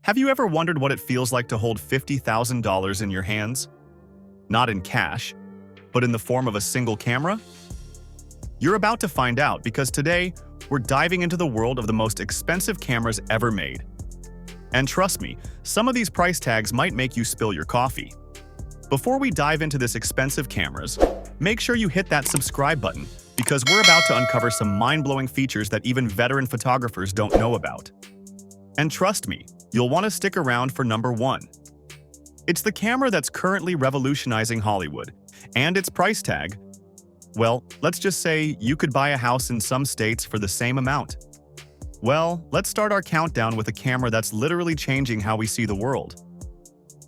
Have you ever wondered what it feels like to hold $50,000 in your hands? Not in cash, but in the form of a single camera? You're about to find out because today, we're diving into the world of the most expensive cameras ever made. And trust me, some of these price tags might make you spill your coffee. Before we dive into this expensive cameras, make sure you hit that subscribe button because we're about to uncover some mind-blowing features that even veteran photographers don't know about. And trust me, you'll want to stick around for number 1. It's the camera that's currently revolutionizing Hollywood, and its price tag, well, let's just say you could buy a house in some states for the same amount. Well, let's start our countdown with a camera that's literally changing how we see the world.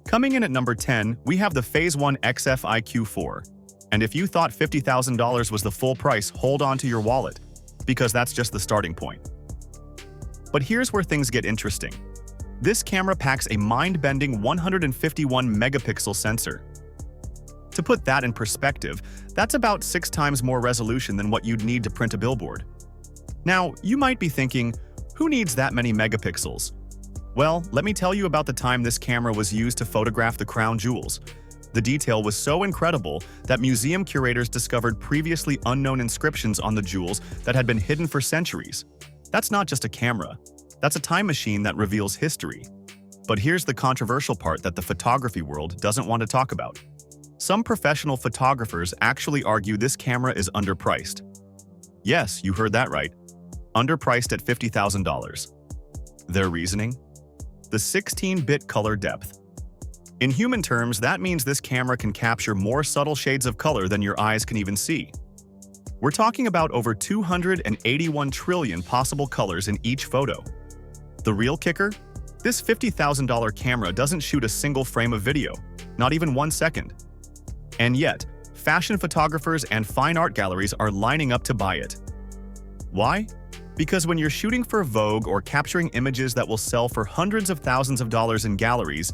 Coming in at number 10, we have the One XF IQ4. And if you thought $50,000 was the full price, hold on to your wallet, because that's just the starting point. But here's where things get interesting. This camera packs a mind-bending 151-megapixel sensor. To put that in perspective, that's about 6 times more resolution than what you'd need to print a billboard. Now, you might be thinking, who needs that many megapixels? Well, let me tell you about the time this camera was used to photograph the crown jewels. The detail was so incredible that museum curators discovered previously unknown inscriptions on the jewels that had been hidden for centuries. That's not just a camera. That's a time machine that reveals history. But here's the controversial part that the photography world doesn't want to talk about. Some professional photographers actually argue this camera is underpriced. Yes, you heard that right. Underpriced at $50,000. Their reasoning? The 16-bit color depth. In human terms, that means this camera can capture more subtle shades of color than your eyes can even see. We're talking about over 281 trillion possible colors in each photo. The real kicker? This $50,000 camera doesn't shoot a single frame of video, not even 1 second. And yet, fashion photographers and fine art galleries are lining up to buy it. Why? Because when you're shooting for Vogue or capturing images that will sell for hundreds of thousands of dollars in galleries,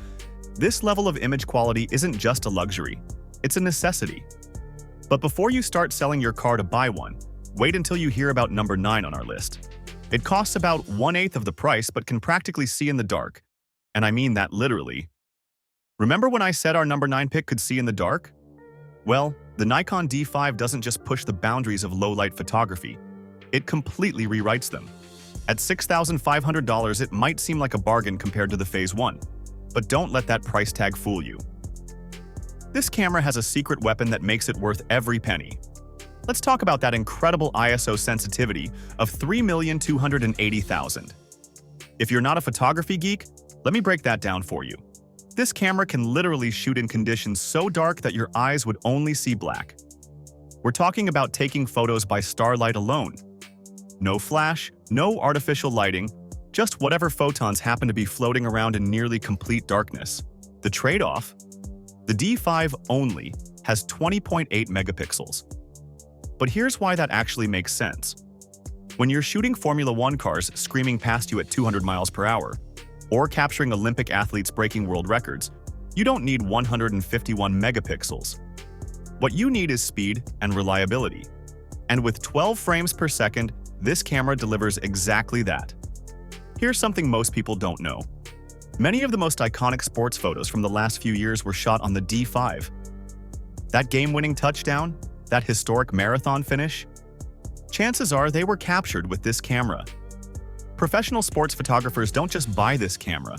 this level of image quality isn't just a luxury, it's a necessity. But before you start selling your car to buy one, wait until you hear about number 9 on our list. It costs about 1/8 of the price but can practically see in the dark. And I mean that literally. Remember when I said our number 9 pick could see in the dark? Well, the Nikon D5 doesn't just push the boundaries of low-light photography. It completely rewrites them. At $6,500, it might seem like a bargain compared to the Phase 1, but don't let that price tag fool you. This camera has a secret weapon that makes it worth every penny. Let's talk about that incredible ISO sensitivity of 3,280,000. If you're not a photography geek, let me break that down for you. This camera can literally shoot in conditions so dark that your eyes would only see black. We're talking about taking photos by starlight alone. No flash, no artificial lighting, just whatever photons happen to be floating around in nearly complete darkness. The trade-off? The D5 only has 20.8 megapixels. But here's why that actually makes sense. When you're shooting Formula 1 cars screaming past you at 200 miles per hour, or capturing Olympic athletes breaking world records, you don't need 151 megapixels. What you need is speed and reliability. And with 12 frames per second, this camera delivers exactly that. Here's something most people don't know. Many of the most iconic sports photos from the last few years were shot on the D5. That game-winning touchdown, that historic marathon finish, chances are they were captured with this camera. Professional sports photographers don't just buy this camera.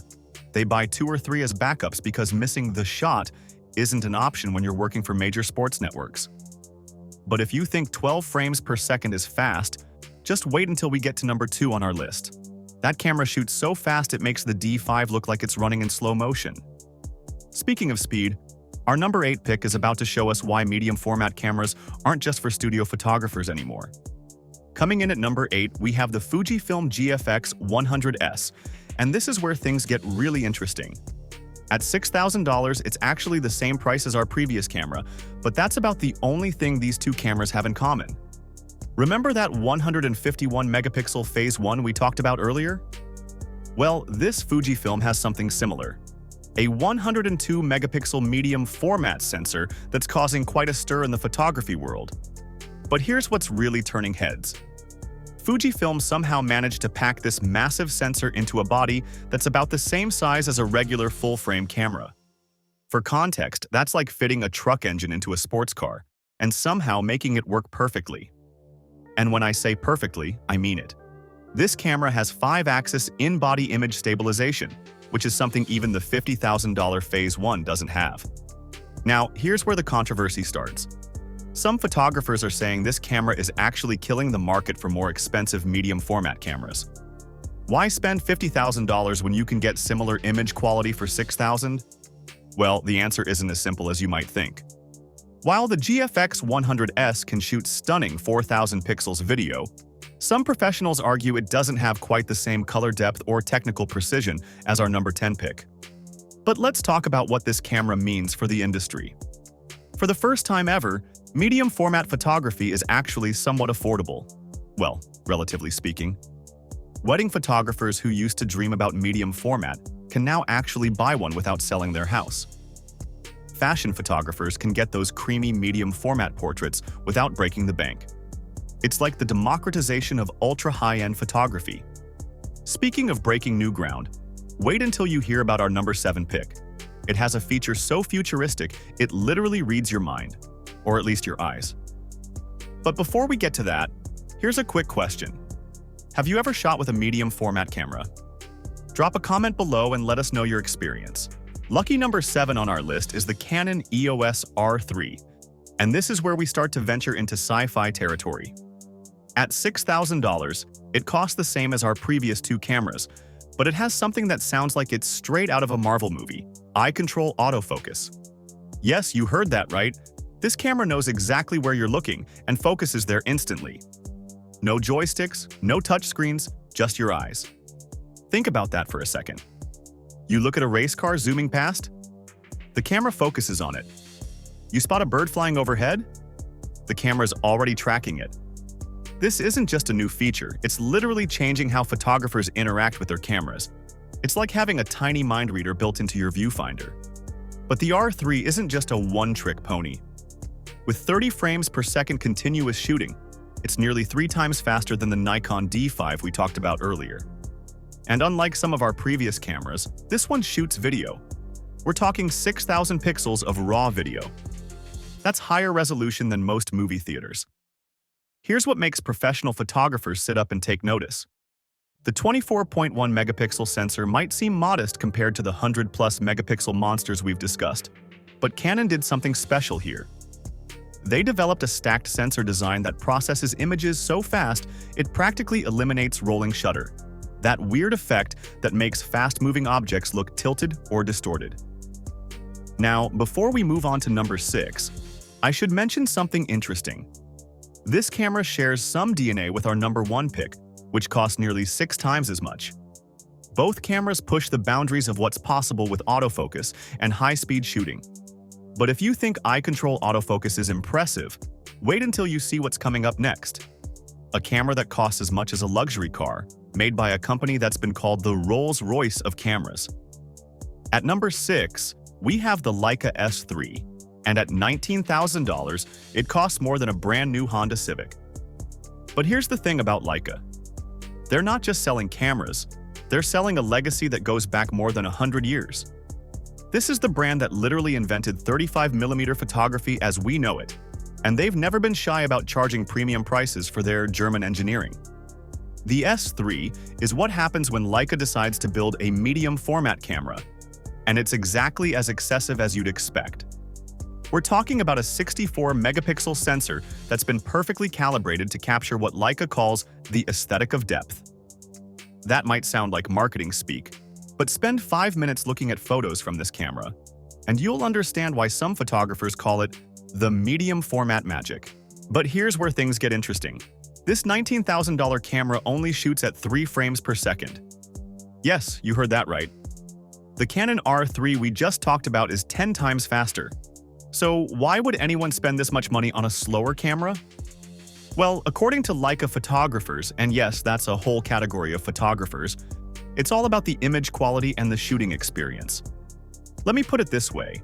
They buy 2 or 3 as backups because missing the shot isn't an option when you're working for major sports networks. But if you think 12 frames per second is fast, just wait until we get to number 2 on our list. That camera shoots so fast it makes the D5 look like it's running in slow motion. Speaking of speed, our number 8 pick is about to show us why medium format cameras aren't just for studio photographers anymore. Coming in at number 8, we have the Fujifilm GFX100S, and this is where things get really interesting. At $6,000, it's actually the same price as our previous camera, but that's about the only thing these two cameras have in common. Remember that 151 megapixel Phase 1 we talked about earlier? Well, this Fujifilm has something similar. A 102 megapixel medium format sensor that's causing quite a stir in the photography world. But here's what's really turning heads. Fujifilm somehow managed to pack this massive sensor into a body that's about the same size as a regular full-frame camera. For context, that's like fitting a truck engine into a sports car, and somehow making it work perfectly. And when I say perfectly, I mean it. This camera has 5-axis in-body image stabilization, which is something even the $50,000 Phase 1 doesn't have. Now, here's where the controversy starts. Some photographers are saying this camera is actually killing the market for more expensive medium-format cameras. Why spend $50,000 when you can get similar image quality for $6,000? Well, the answer isn't as simple as you might think. While the GFX100S can shoot stunning 4,000 pixels video, some professionals argue it doesn't have quite the same color depth or technical precision as our number 10 pick. But let's talk about what this camera means for the industry. For the first time ever, medium format photography is actually somewhat affordable. Well, relatively speaking. Wedding photographers who used to dream about medium format can now actually buy one without selling their house. Fashion photographers can get those creamy medium format portraits without breaking the bank. It's like the democratization of ultra-high-end photography. Speaking of breaking new ground, wait until you hear about our number 7 pick. It has a feature so futuristic, it literally reads your mind, or at least your eyes. But before we get to that, here's a quick question. Have you ever shot with a medium format camera? Drop a comment below and let us know your experience. Lucky number 7 on our list is the Canon EOS R3, and this is where we start to venture into sci-fi territory. At $6,000, it costs the same as our previous 2 cameras, but it has something that sounds like it's straight out of a Marvel movie: eye control autofocus. Yes, you heard that right. This camera knows exactly where you're looking and focuses there instantly. No joysticks, no touchscreens, just your eyes. Think about that for a second. You look at a race car zooming past? The camera focuses on it. You spot a bird flying overhead? The camera's already tracking it. This isn't just a new feature, it's literally changing how photographers interact with their cameras. It's like having a tiny mind reader built into your viewfinder. But the R3 isn't just a one-trick pony. With 30 frames per second continuous shooting, it's nearly 3 times faster than the Nikon D5 we talked about earlier. And unlike some of our previous cameras, this one shoots video. We're talking 6,000 pixels of raw video. That's higher resolution than most movie theaters. Here's what makes professional photographers sit up and take notice. The 24.1 megapixel sensor might seem modest compared to the 100+ megapixel monsters we've discussed, but Canon did something special here. They developed a stacked sensor design that processes images so fast it practically eliminates rolling shutter, that weird effect that makes fast-moving objects look tilted or distorted. Now, before we move on to number 6, I should mention something interesting. This camera shares some DNA with our number 1 pick, which costs nearly 6 times as much. Both cameras push the boundaries of what's possible with autofocus and high-speed shooting. But if you think eye control autofocus is impressive, wait until you see what's coming up next. A camera that costs as much as a luxury car, made by a company that's been called the Rolls-Royce of cameras. At number 6, we have the Leica S3. And at $19,000, it costs more than a brand new Honda Civic. But here's the thing about Leica. They're not just selling cameras, they're selling a legacy that goes back more than 100 years. This is the brand that literally invented 35mm photography as we know it, and they've never been shy about charging premium prices for their German engineering. The S3 is what happens when Leica decides to build a medium format camera, and it's exactly as excessive as you'd expect. We're talking about a 64-megapixel sensor that's been perfectly calibrated to capture what Leica calls the aesthetic of depth. That might sound like marketing speak, but spend 5 minutes looking at photos from this camera, and you'll understand why some photographers call it the medium format magic. But here's where things get interesting. This $19,000 camera only shoots at 3 frames per second. Yes, you heard that right. The Canon R3 we just talked about is 10 times faster. So why would anyone spend this much money on a slower camera? Well, according to Leica photographers, and yes, that's a whole category of photographers, it's all about the image quality and the shooting experience. Let me put it this way.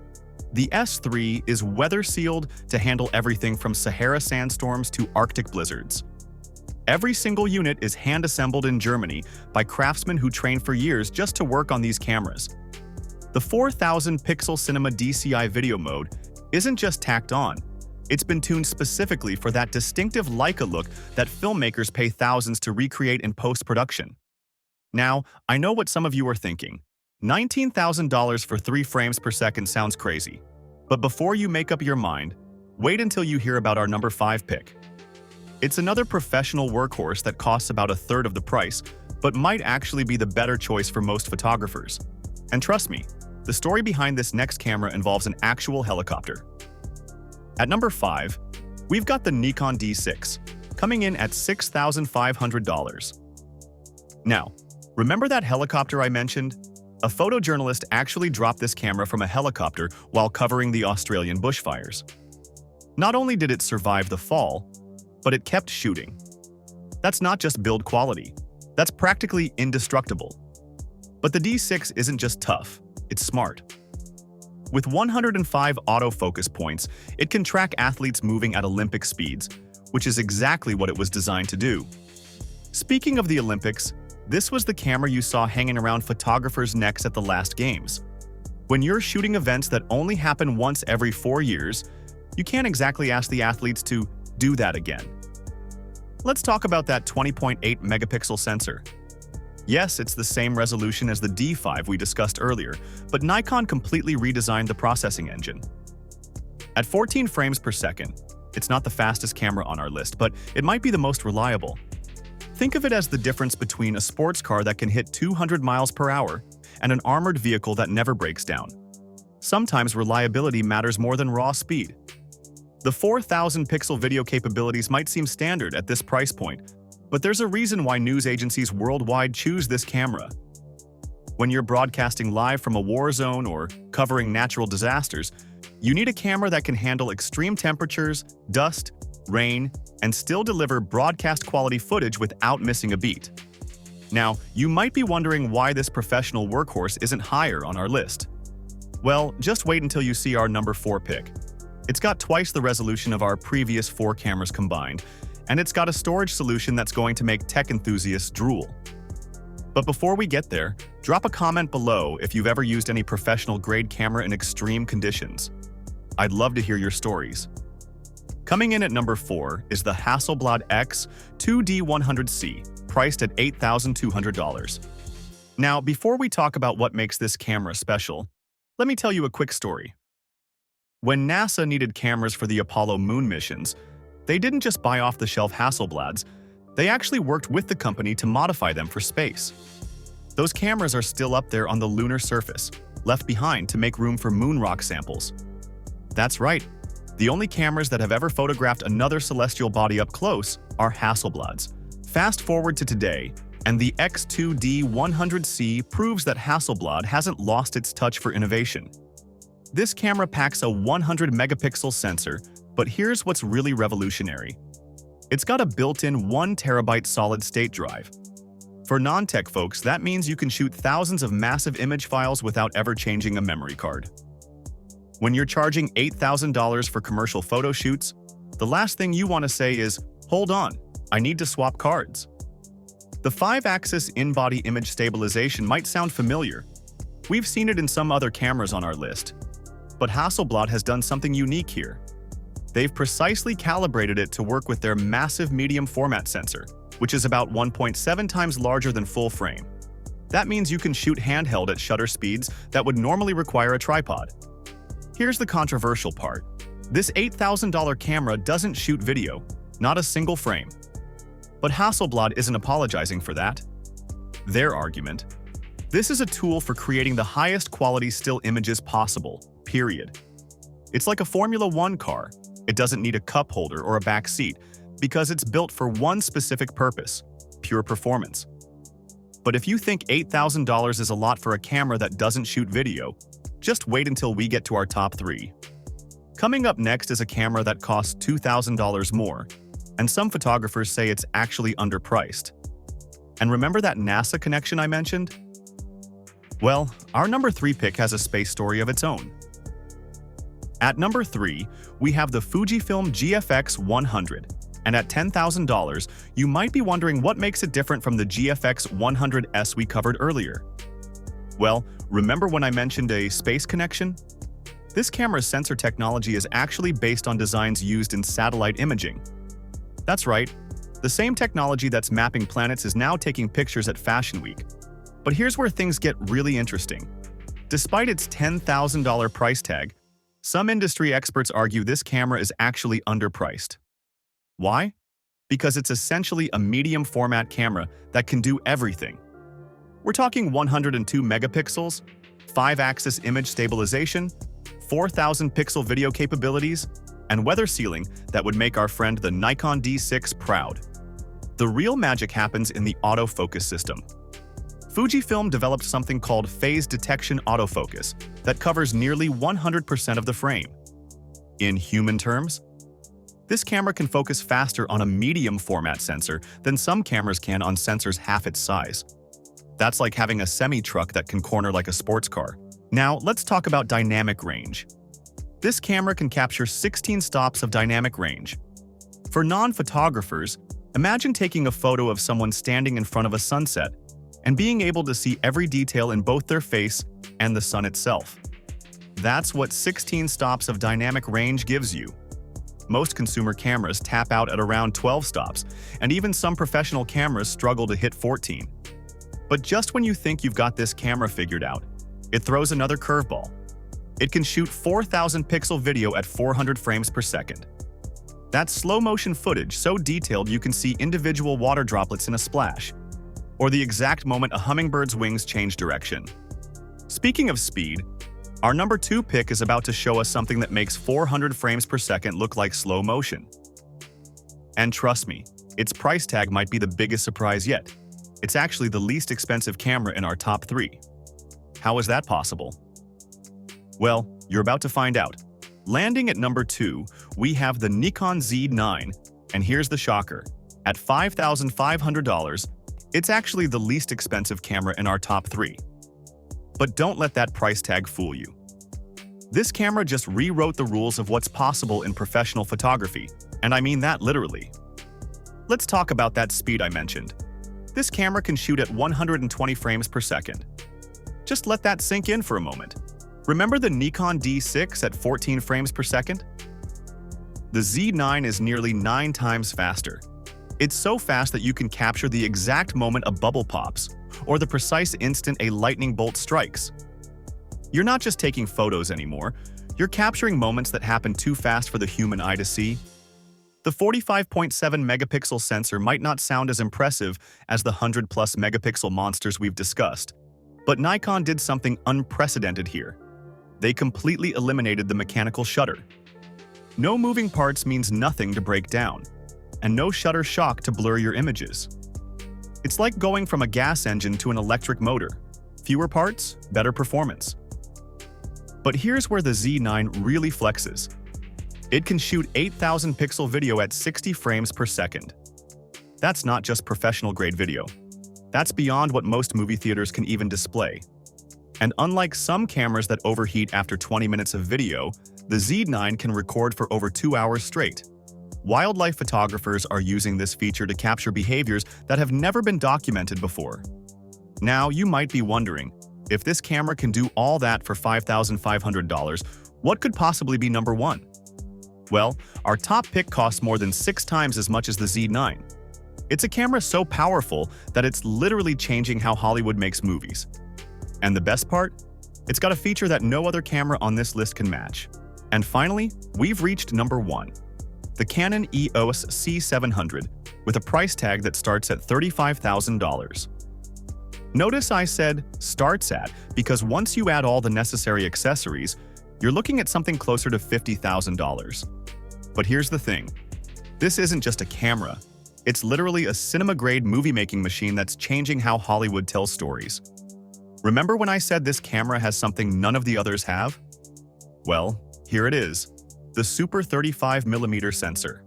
The S3 is weather-sealed to handle everything from Sahara sandstorms to Arctic blizzards. Every single unit is hand-assembled in Germany by craftsmen who trained for years just to work on these cameras. The 4,000-pixel Cinema DCI video mode isn't just tacked on. It's been tuned specifically for that distinctive Leica look that filmmakers pay thousands to recreate in post-production. Now, I know what some of you are thinking. $19,000 for 3 frames per second sounds crazy. But before you make up your mind, wait until you hear about our number 5 pick. It's another professional workhorse that costs about a third of the price, but might actually be the better choice for most photographers. And trust me, the story behind this next camera involves an actual helicopter. At number 5, we've got the Nikon D6, coming in at $6,500. Now, remember that helicopter I mentioned? A photojournalist actually dropped this camera from a helicopter while covering the Australian bushfires. Not only did it survive the fall, but it kept shooting. That's not just build quality. That's practically indestructible. But the D6 isn't just tough, it's smart. With 105 autofocus points, it can track athletes moving at Olympic speeds, which is exactly what it was designed to do. Speaking of the Olympics, this was the camera you saw hanging around photographers' necks at the last games. When you're shooting events that only happen once every 4 years, you can't exactly ask the athletes to do that again. Let's talk about that 20.8 megapixel sensor. Yes, it's the same resolution as the D5 we discussed earlier, but Nikon completely redesigned the processing engine. At 14 frames per second, it's not the fastest camera on our list, but it might be the most reliable. Think of it as the difference between a sports car that can hit 200 miles per hour and an armored vehicle that never breaks down. Sometimes reliability matters more than raw speed. The 4,000-pixel video capabilities might seem standard at this price point, but there's a reason why news agencies worldwide choose this camera. When you're broadcasting live from a war zone or covering natural disasters, you need a camera that can handle extreme temperatures, dust, rain, and still deliver broadcast-quality footage without missing a beat. Now, you might be wondering why this professional workhorse isn't higher on our list. Well, just wait until you see our number 4 pick. It's got twice the resolution of our previous 4 cameras combined, and it's got a storage solution that's going to make tech enthusiasts drool. But before we get there, drop a comment below if you've ever used any professional-grade camera in extreme conditions. I'd love to hear your stories. Coming in at number 4 is the Hasselblad X2D 100C, priced at $8,200. Now, before we talk about what makes this camera special, let me tell you a quick story. When NASA needed cameras for the Apollo moon missions, they didn't just buy off-the-shelf Hasselblads, they actually worked with the company to modify them for space. Those cameras are still up there on the lunar surface, left behind to make room for moon rock samples. That's right, the only cameras that have ever photographed another celestial body up close are Hasselblads. Fast forward to today, and the X2D 100C proves that Hasselblad hasn't lost its touch for innovation. This camera packs a 100-megapixel sensor, but here's what's really revolutionary. It's got a built-in 1 terabyte solid-state drive. For non-tech folks, that means you can shoot thousands of massive image files without ever changing a memory card. When you're charging $8,000 for commercial photo shoots, the last thing you want to say is, "Hold on, I need to swap cards." The 5-axis in-body image stabilization might sound familiar. We've seen it in some other cameras on our list. But Hasselblad has done something unique here. They've precisely calibrated it to work with their massive medium format sensor, which is about 1.7 times larger than full frame. That means you can shoot handheld at shutter speeds that would normally require a tripod. Here's the controversial part. This $8,000 camera doesn't shoot video, not a single frame. But Hasselblad isn't apologizing for that. Their argument: this is a tool for creating the highest quality still images possible, period. It's like a Formula One car. It doesn't need a cup holder or a back seat because it's built for one specific purpose: pure performance. But if you think $8,000 is a lot for a camera that doesn't shoot video, just wait until we get to our top 3. Coming up next is a camera that costs $2,000 more, and some photographers say it's actually underpriced. And remember that NASA connection I mentioned? Well, our number 3 pick has a space story of its own. At number 3, we have the Fujifilm GFX100, And at $10,000, you might be wondering what makes it different from the GFX100S we covered earlier. Well, remember when I mentioned a space connection? This camera's sensor technology is actually based on designs used in satellite imaging. That's right, the same technology that's mapping planets is now taking pictures at Fashion Week. But here's where things get really interesting. Despite its $10,000 price tag, some industry experts argue this camera is actually underpriced. Why? Because it's essentially a medium format camera that can do everything. We're talking 102 megapixels, 5-axis image stabilization, 4,000 pixel video capabilities, and weather sealing that would make our friend the Nikon D6 proud. The real magic happens in the autofocus system. Fujifilm developed something called phase detection autofocus that covers nearly 100% of the frame. In human terms, this camera can focus faster on a medium format sensor than some cameras can on sensors half its size. That's like having a semi-truck that can corner like a sports car. Now, let's talk about dynamic range. This camera can capture 16 stops of dynamic range. For non-photographers, imagine taking a photo of someone standing in front of a sunset and being able to see every detail in both their face and the sun itself. That's what 16 stops of dynamic range gives you. Most consumer cameras tap out at around 12 stops, and even some professional cameras struggle to hit 14. But just when you think you've got this camera figured out, it throws another curveball. It can shoot 4,000 pixel video at 400 frames per second. That's slow-motion footage so detailed you can see individual water droplets in a splash, or the exact moment a hummingbird's wings change direction. Speaking of speed, our number 2 pick is about to show us something that makes 400 frames per second look like slow motion. And trust me, its price tag might be the biggest surprise yet. It's actually the least expensive camera in our top 3. How is that possible? Well, you're about to find out. Landing at number 2, we have the Nikon Z9, and here's the shocker. At $5,500, it's actually the least expensive camera in our top 3. But don't let that price tag fool you. This camera just rewrote the rules of what's possible in professional photography, and I mean that literally. Let's talk about that speed I mentioned. This camera can shoot at 120 frames per second. Just let that sink in for a moment. Remember the Nikon D6 at 14 frames per second? The Z9 is nearly 9 times faster. It's so fast that you can capture the exact moment a bubble pops, or the precise instant a lightning bolt strikes. You're not just taking photos anymore, you're capturing moments that happen too fast for the human eye to see. The 45.7 megapixel sensor might not sound as impressive as the 100+ megapixel monsters we've discussed, but Nikon did something unprecedented here. They completely eliminated the mechanical shutter. No moving parts means nothing to break down, and no shutter shock to blur your images. It's like going from a gas engine to an electric motor. Fewer parts, better performance. But here's where the Z9 really flexes. It can shoot 8,000 pixel video at 60 frames per second. That's not just professional-grade video. That's beyond what most movie theaters can even display. And unlike some cameras that overheat after 20 minutes of video, the Z9 can record for over 2 hours straight. Wildlife photographers are using this feature to capture behaviors that have never been documented before. Now, you might be wondering, if this camera can do all that for $5,500, what could possibly be number 1? Well, our top pick costs more than 6 times as much as the Z9. It's a camera so powerful that it's literally changing how Hollywood makes movies. And the best part? It's got a feature that no other camera on this list can match. And finally, we've reached number 1. The Canon EOS C700, with a price tag that starts at $35,000. Notice I said starts at because once you add all the necessary accessories, you're looking at something closer to $50,000. But here's the thing. This isn't just a camera. It's literally a cinema-grade movie-making machine that's changing how Hollywood tells stories. Remember when I said this camera has something none of the others have? Well, here it is. The Super 35mm sensor.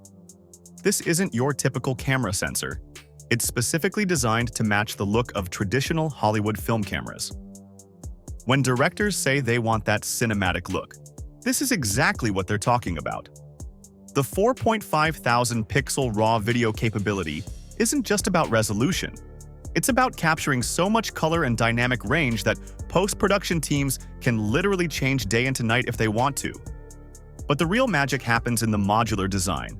This isn't your typical camera sensor. It's specifically designed to match the look of traditional Hollywood film cameras. When directors say they want that cinematic look, this is exactly what they're talking about. The 4.5 thousand pixel raw video capability isn't just about resolution. It's about capturing so much color and dynamic range that post-production teams can literally change day into night if they want to. But the real magic happens in the modular design.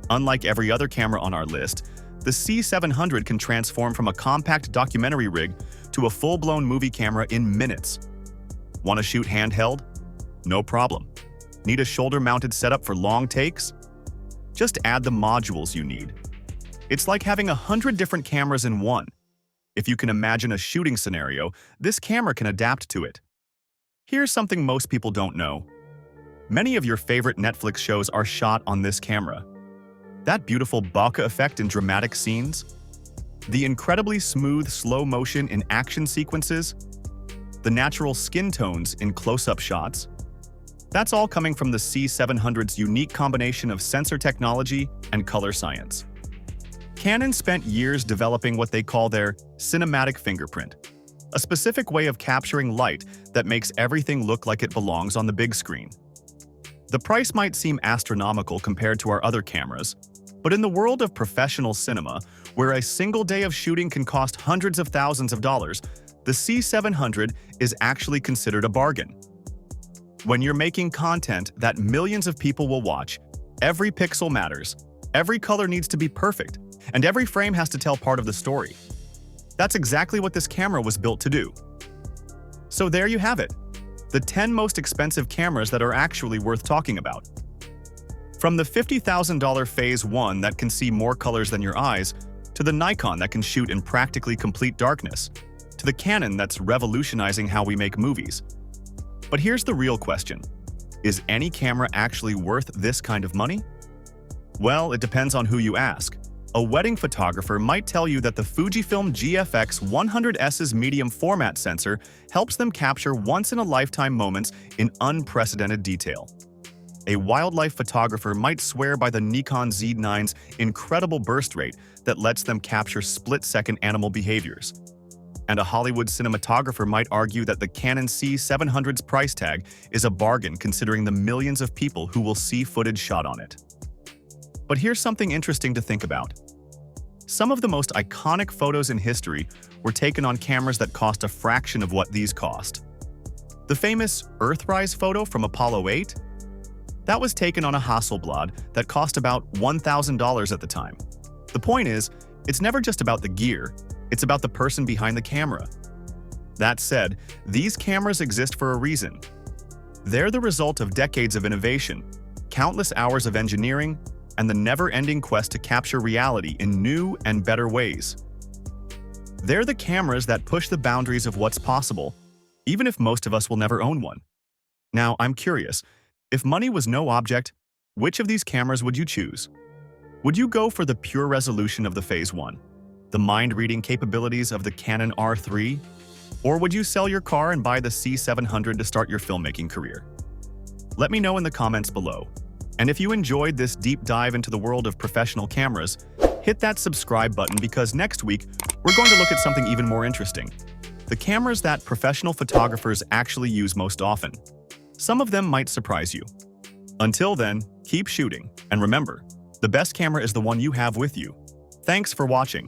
Unlike every other camera on our list, the C700 can transform from a compact documentary rig to a full-blown movie camera in minutes. Want to shoot handheld? No problem. Need a shoulder-mounted setup for long takes? Just add the modules you need. It's like having 100 different cameras in one. If you can imagine a shooting scenario, this camera can adapt to it. Here's something most people don't know. Many of your favorite Netflix shows are shot on this camera. That beautiful bokeh effect in dramatic scenes, the incredibly smooth slow motion in action sequences, the natural skin tones in close-up shots, that's all coming from the C700's unique combination of sensor technology and color science. Canon spent years developing what they call their cinematic fingerprint, a specific way of capturing light that makes everything look like it belongs on the big screen. The price might seem astronomical compared to our other cameras, but in the world of professional cinema, where a single day of shooting can cost hundreds of thousands of dollars, the C700 is actually considered a bargain. When you're making content that millions of people will watch, every pixel matters, every color needs to be perfect, and every frame has to tell part of the story. That's exactly what this camera was built to do. So there you have it, the 10 most expensive cameras that are actually worth talking about. From the $50,000 Phase 1 that can see more colors than your eyes, to the Nikon that can shoot in practically complete darkness, to the Canon that's revolutionizing how we make movies. But here's the real question. Is any camera actually worth this kind of money? Well, it depends on who you ask. A wedding photographer might tell you that the Fujifilm GFX100S's medium format sensor helps them capture once-in-a-lifetime moments in unprecedented detail. A wildlife photographer might swear by the Nikon Z9's incredible burst rate that lets them capture split-second animal behaviors. And a Hollywood cinematographer might argue that the Canon C700's price tag is a bargain considering the millions of people who will see footage shot on it. But here's something interesting to think about. Some of the most iconic photos in history were taken on cameras that cost a fraction of what these cost. The famous Earthrise photo from Apollo 8? That was taken on a Hasselblad that cost about $1,000 at the time. The point is, it's never just about the gear, it's about the person behind the camera. That said, these cameras exist for a reason. They're the result of decades of innovation, countless hours of engineering, and the never-ending quest to capture reality in new and better ways. They're the cameras that push the boundaries of what's possible, even if most of us will never own one. Now, I'm curious, if money was no object, which of these cameras would you choose? Would you go for the pure resolution of the Phase 1, the mind-reading capabilities of the Canon R3, or would you sell your car and buy the C700 to start your filmmaking career? Let me know in the comments below. And if you enjoyed this deep dive into the world of professional cameras, hit that subscribe button because next week, we're going to look at something even more interesting. The cameras that professional photographers actually use most often. Some of them might surprise you. Until then, keep shooting, and remember, the best camera is the one you have with you. Thanks for watching.